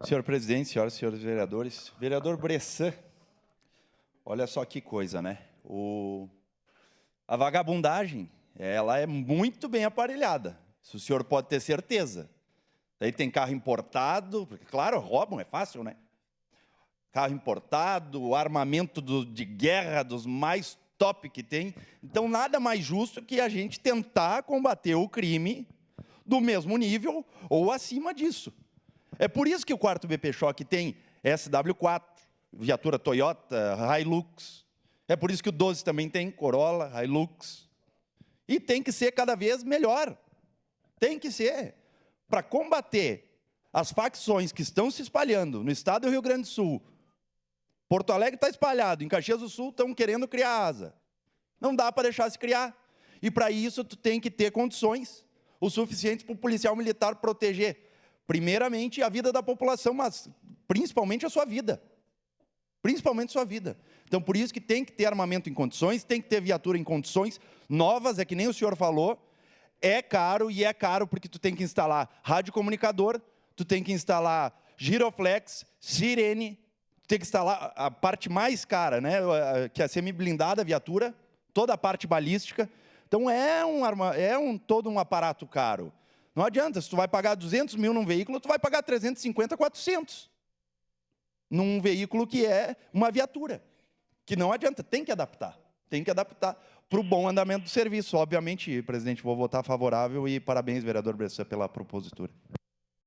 Senhor presidente, senhoras e senhores vereadores, vereador Bressan, olha só que coisa, né? A vagabundagem, ela é muito bem aparelhada, isso o senhor pode ter certeza. Daí tem carro importado, porque, claro, roubam, é fácil, né? Carro importado, armamento de guerra dos mais top que tem. Então, nada mais justo que a gente tentar combater o crime do mesmo nível ou acima disso. É por isso que o 4º BP Choque tem SW4, viatura Toyota, Hilux. É por isso que o 12 também tem Corolla, Hilux. E tem que ser cada vez melhor. Tem que ser. Para combater as facções que estão se espalhando no estado do Rio Grande do Sul. Porto Alegre está espalhado, em Caxias do Sul estão querendo criar asa. Não dá para deixar se criar. E para isso tu tem que ter condições o suficiente para o policial militar proteger, primeiramente, a vida da população, mas principalmente a sua vida. Principalmente a sua vida. Então, por isso que tem que ter armamento em condições, tem que ter viatura em condições novas, é que nem o senhor falou, é caro, e é caro porque tu tem que instalar radiocomunicador, tu tem que instalar giroflex, sirene, tu tem que instalar a parte mais cara, né, que é a semi-blindada, a viatura, toda a parte balística. Então, todo um aparato caro. Não adianta, se tu vai pagar 200 mil num veículo, tu vai pagar 350, 400. Num veículo que é uma viatura. Que não adianta, tem que adaptar. Tem que adaptar para o bom andamento do serviço. Obviamente, presidente, vou votar favorável e parabéns, vereador Bressan, pela propositura.